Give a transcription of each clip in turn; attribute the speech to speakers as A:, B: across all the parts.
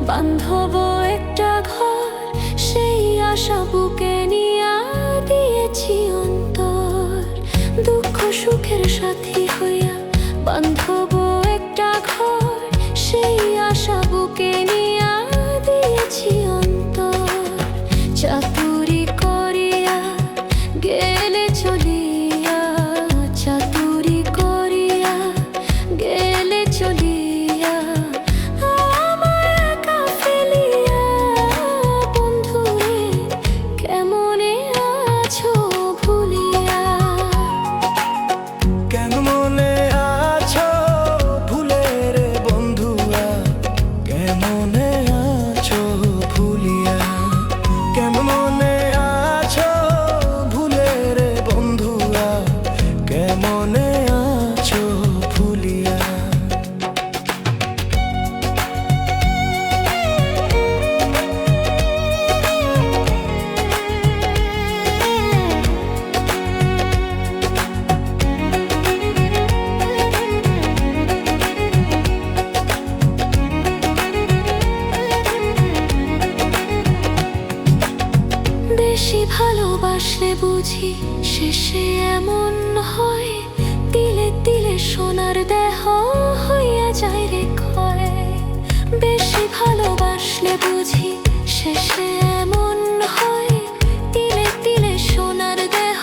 A: বান্ধব একটা ঘর, সেই আশা বুকে নিয়া দিয়েছি অন্তর। দুঃখ সুখের সাথী হইয়া বান্ধব একটা ঘর, সেই আশা বুকে নিয়া দিয়েছি অন্তর। চাতুরি করিয়া গেলে চলিয়া, চাতুরি করিয়া গেলে চলিয়া, আমায় একা ফেলিয়া বন্ধুরে কেমনে আছো ভুলিয়া।
B: কেমনে আছো ভুলে রে বন্ধুয়া, কেমনে আছো ভুলিয়া। কেমনে আছো ভুলে রে বন্ধুয়া, কেমনে আছো ভুলিয়া।
A: বেশি ভালোবাসলে বুঝি শেষে এমন হয়, তিলে তিলে সোনার দেহ হইয়া যায় রে ক্ষয়। বেশি ভালোবাসলে বুঝি শেষে এমন হয়, তিলে তিলে সোনার দেহ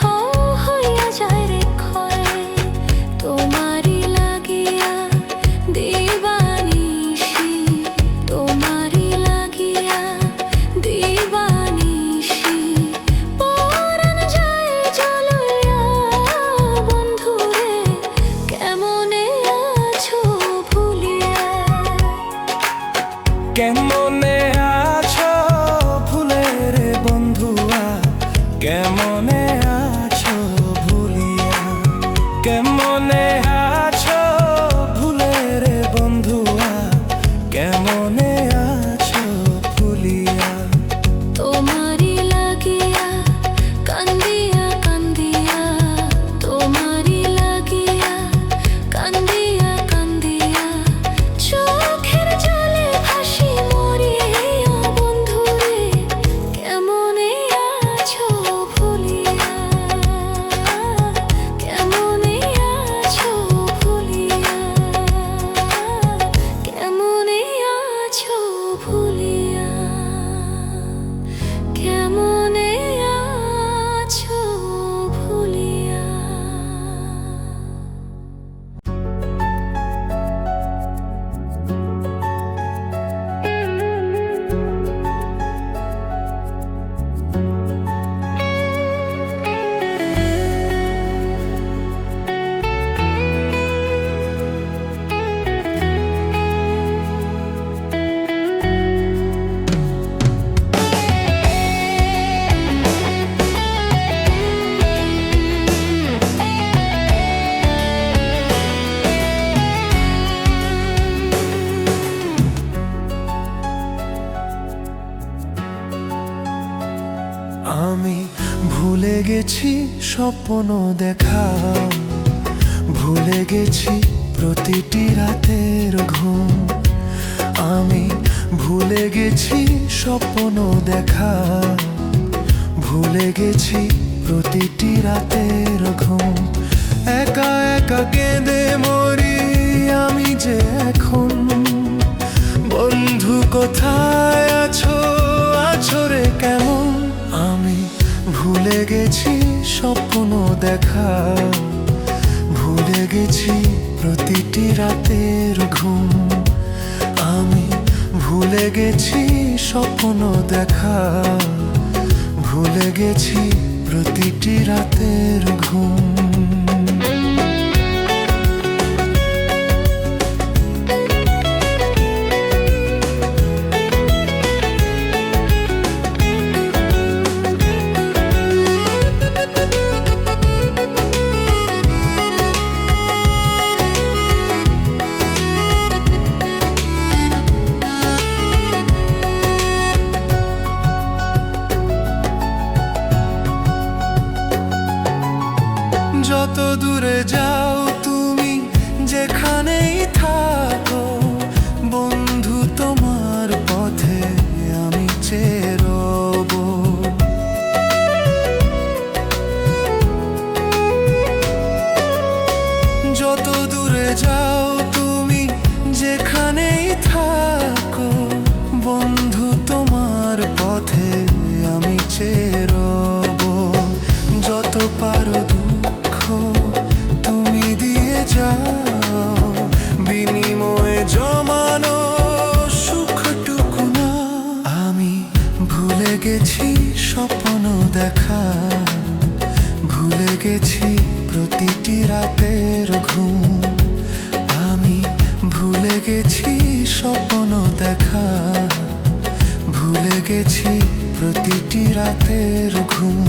A: হইয়া যায় রে ক্ষয়। তোমারই লাগিয়া দিবানিশি, তোমারই লাগিয়া দিবানিশি, পরাণ যায় জ্বলিয়া বন্ধুরে কেমনে আছো ভুলিয়া।
B: কেমনে আছো ভুলে রে বন্ধুয়া, কেমনে আছো ভুলিয়া। কেমনে আছো ভুলে রে বন্ধুয়া, কেমনে আছো ভুলিয়া।
A: তোমারই লাগিয়া কান্দিয়া কান্দিয়া, তোমারই লাগিয়া কান্দিয়া কান্দিয়া, চোখের জলে ভাসি মরিয়া বন্ধুরে কেমনে আছো ভুলিয়া। কেমনে আছো ভুলিয়া, কেমনে আছো ভুলিয়া, কেমনে আছো ভুলিয়া।
B: আমি ভুলে গেছি স্বপ্ন দেখা, ভুলে গেছি প্রতিটি রাতের ঘুম। আমি ভুলে গেছি স্বপ্ন দেখা, ভুলে গেছি প্রতিটি রাতের ঘুম। একা একা কেঁদে মরি আমি যে এখন, বন্ধু কোথায় আছো, আছো রে কেমন। আমি ভুলে গেছি স্বপ্ন দেখা, ভুলে গেছি প্রতিটি রাতের ঘুম। আমি ভুলে গেছি স্বপ্ন দেখা, ভুলে গেছি প্রতিটি রাতের ঘুম। গেছি স্বপ্ন দেখা, ভুলে গেছি প্রতিটি রাতের ঘুম। আমি ভুলে গেছি স্বপ্ন দেখা, ভুলে গেছি প্রতিটি রাতের ঘুম।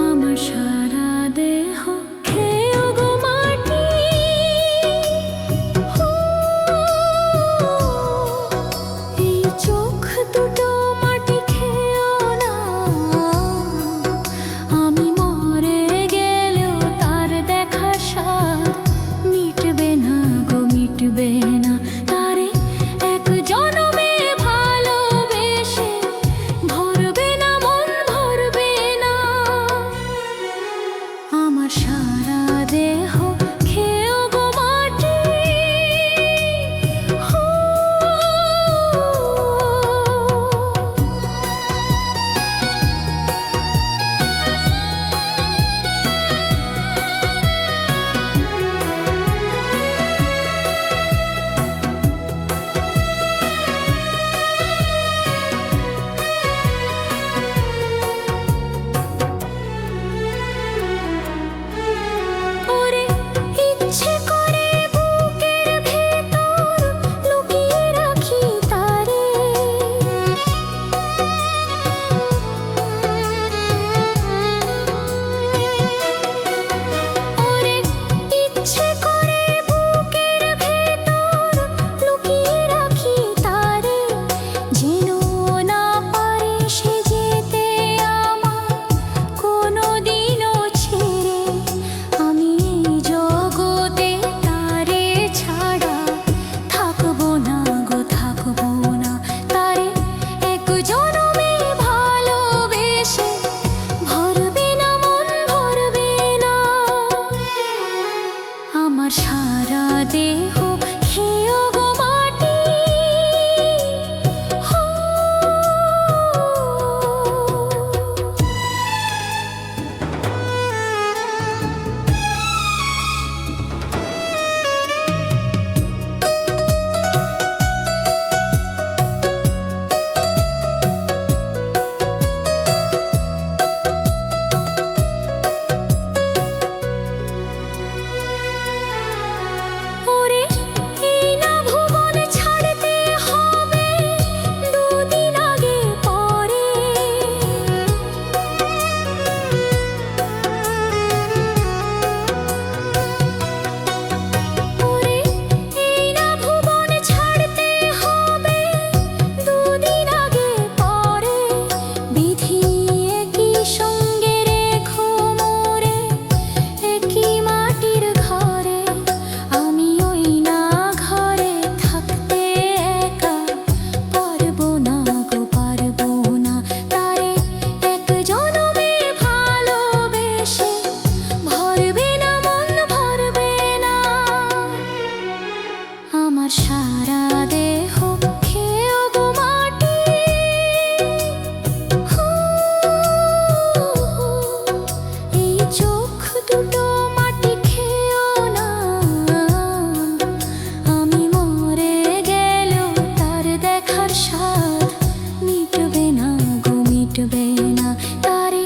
A: আমার সারা দেহ খেয়েও গো মাটি, এই চোখ দুটো মাটি খেয়েও না। আমি মরে গেলেও তার দেখা স্বাদ মিটবে না গো, মিটবে না। তারে এক জনমে ভালোবেসে ভরবে না মন, ভরবে না। আমার সারা দেহ খেয়েও গো মাটি, ওরে ইচ্ছে করে বুকের ভেতর লুকিয়ে রাখি তারে। ওরে ইচ্ছে করে বুকের ভেতর লুকিয়ে রাখি তারে, যেন না পারে সে যেতে আমার কোনোদিনও ছেড়ে। আমি এই জগতে তারে ছাড়া থাকবো না গো, থাকবো না। তারে এক জনমে ভালোবেসে ভরবে না মন, ভরবে না। আমার সারা দেহ খেয়েও গো মাটি, ওরে এই না ভুবন ছাড়তে হবে দুদিন আগে পরে। ওরে এই না ভুবন ছাড়তে হবে দুদিন আগে পরে। বিধি একই সঙ্গে রেখো মোরে একই মাটির ঘরে। আমি ওই না ঘরে থাকতে একা পারবো না গো, পারবো না। তারে এক জনমে ভালোবেসে ভরবে না মন, ভরবে না। আমার সারা দেহ খেয়েও গো মাটি, এই চোখ দুটো মাটি খেয়েও না। আমি মরে গেলেও তার দেখার স্বাদ মিটবে না গো, মিটবে না। তারে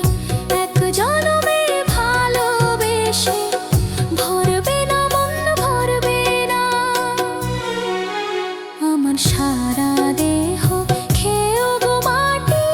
A: এক জনমে ভালোবেসে ভরবে না মন, ভরবে না। আমার সারা দেহ খেয়েও গো মাটি,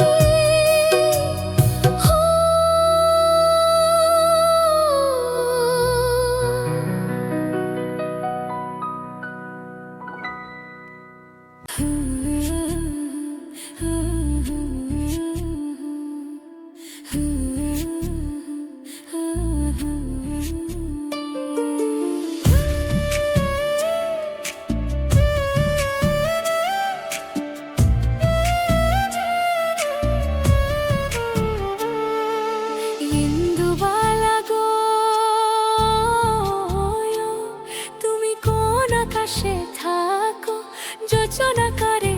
A: ইন্দুবালা গো, তুমি কোন আকাশে থাকো, যোচনা করে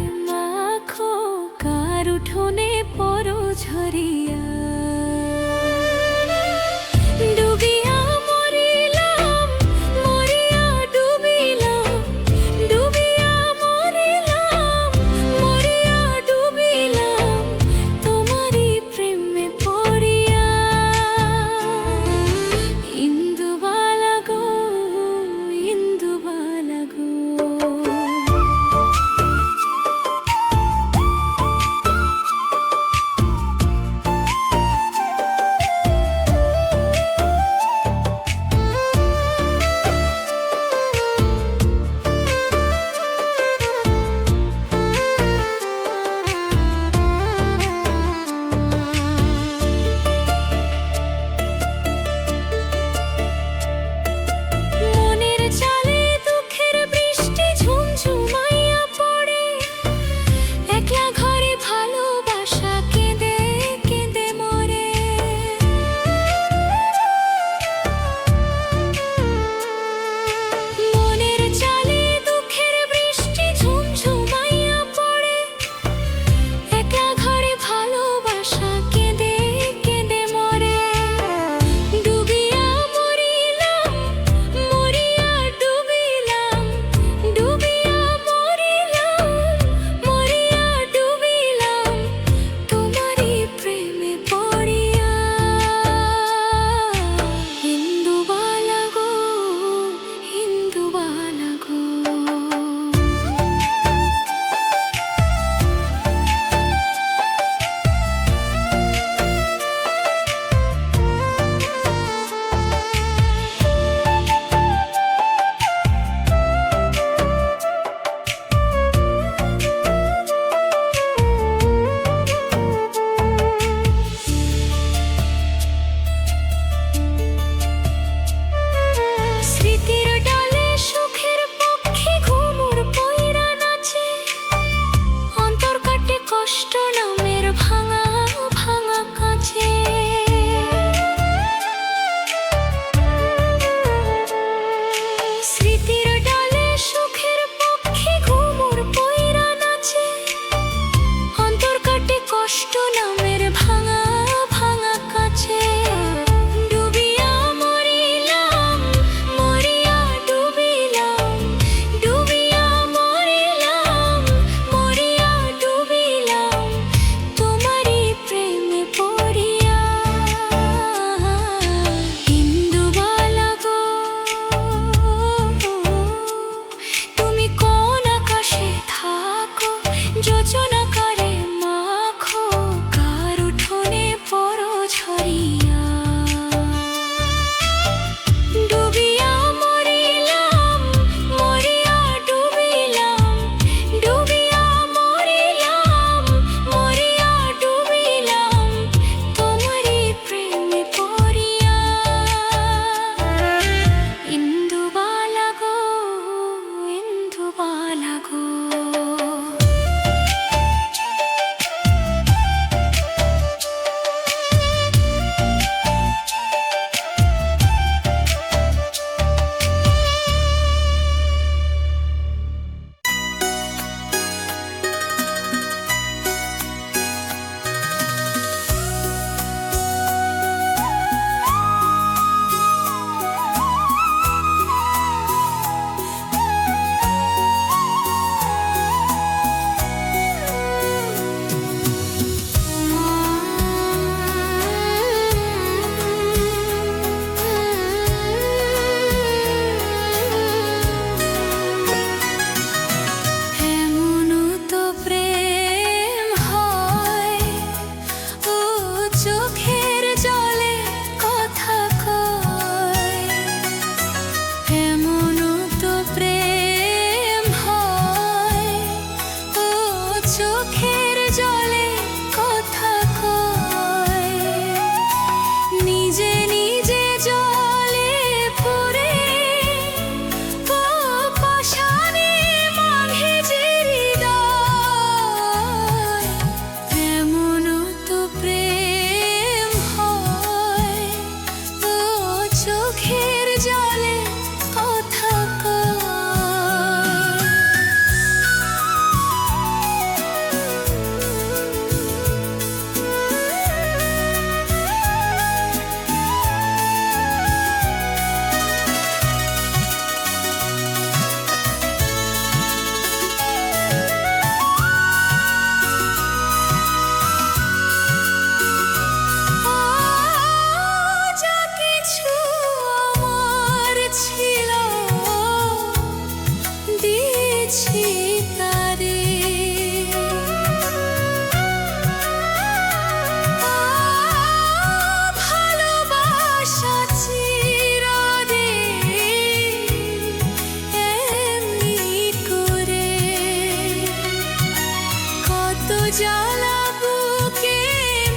A: জ্বালা বুকে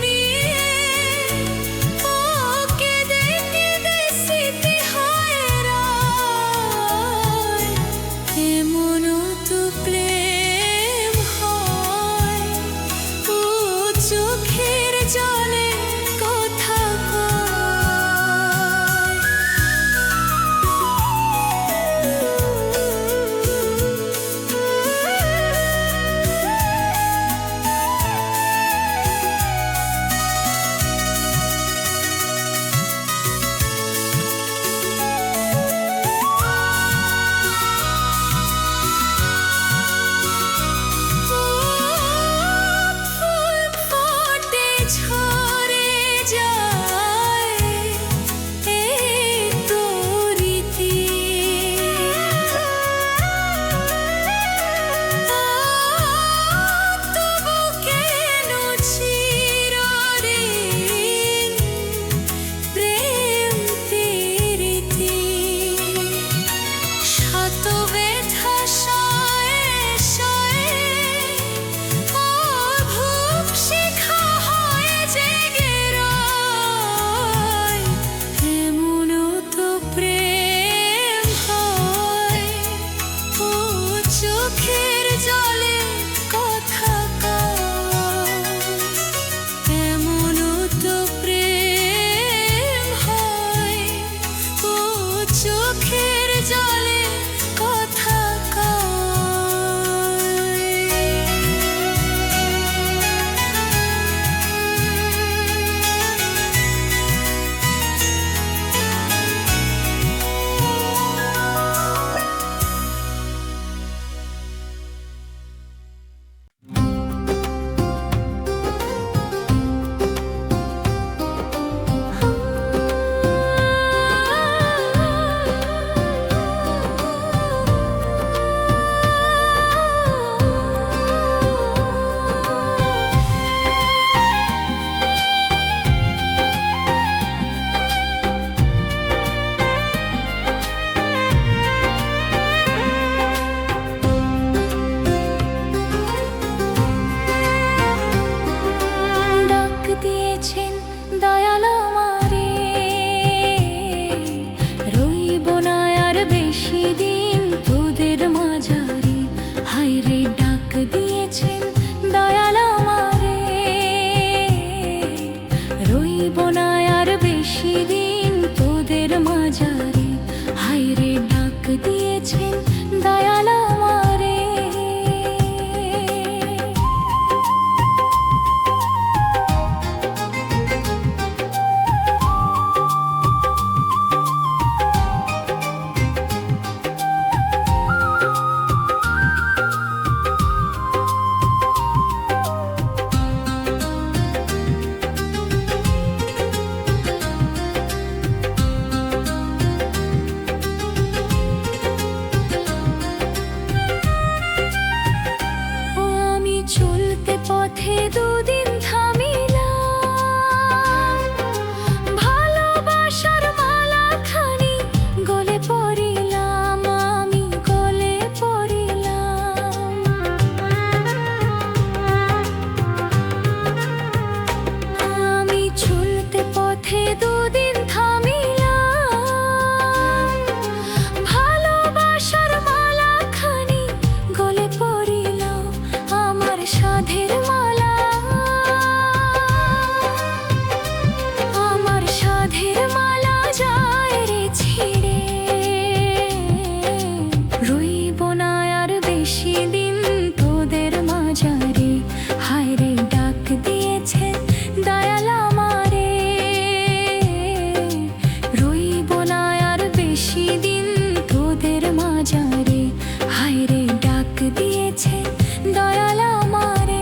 A: নিয়ে ও কেঁদে কেঁদে স্মৃতি হয় রায়। এমনও তো প্রেম হয় ও চোখের জলে কথা ঝরে যায় এই তো রীতি। তবু কেন চিরঋণ প্রেম প্রীতি। শত ব্যথা সয়ে সয়ে ও ভূপ শিখা হয়ে জেগে রয়। এমনও তো প্রেম হয় ও চোখের জলে কথা কয়। এমনও তো প্রেম হয় ও চোখের জলে কথা ডাক দিয়েছেন দয়াল আমারে। রইব না আর বেশি দিন তোদের মাঝারে। হায় রে ডাক দিয়েছেন দয়াল আমারে। রইব না আর বেশি দিন তোদের মাঝারে। হায় রে ডাক দিয়েছেন দয়াল আমারে। আমি চলতে পথে দুদিন থামিলাম। ভালোবাসার মালাখানি গলে পড়িলাম, আমি গলে পড়িলাম। আমি চলতে পথে দুদিন থামিলাম। ভালোবাসার মালাখানি গলে পড়িল আমার সাধের মালা। আমার সাধের মালা যায় রে ছিঁড়ে। রইব না আর বেশি দিন তোদের মাঝারে। হায় রে ডাক দিয়েছেন দয়াল আমারে। রইব না আর বেশি দিন তোদের মাঝারে। হায় রে ডাক দিয়েছেন দয়াল আমারে।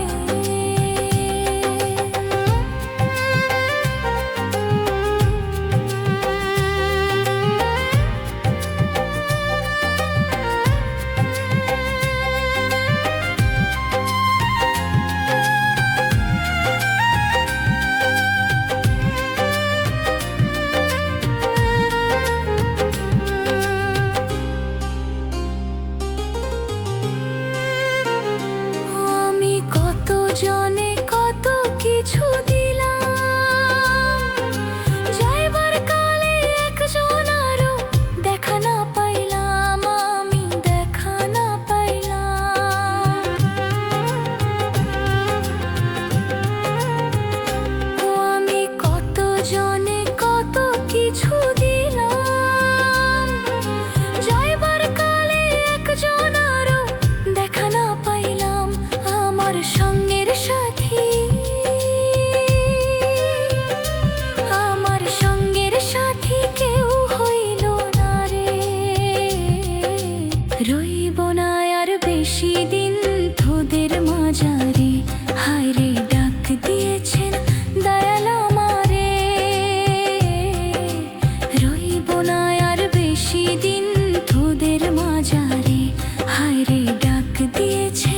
A: আমি মাজারে, হায় রে ডাক দিয়েছেন দয়াল আমারে। রইব না আর বেশি দিন তোদের মাজারে, হায় রে ডাক দিয়েছেন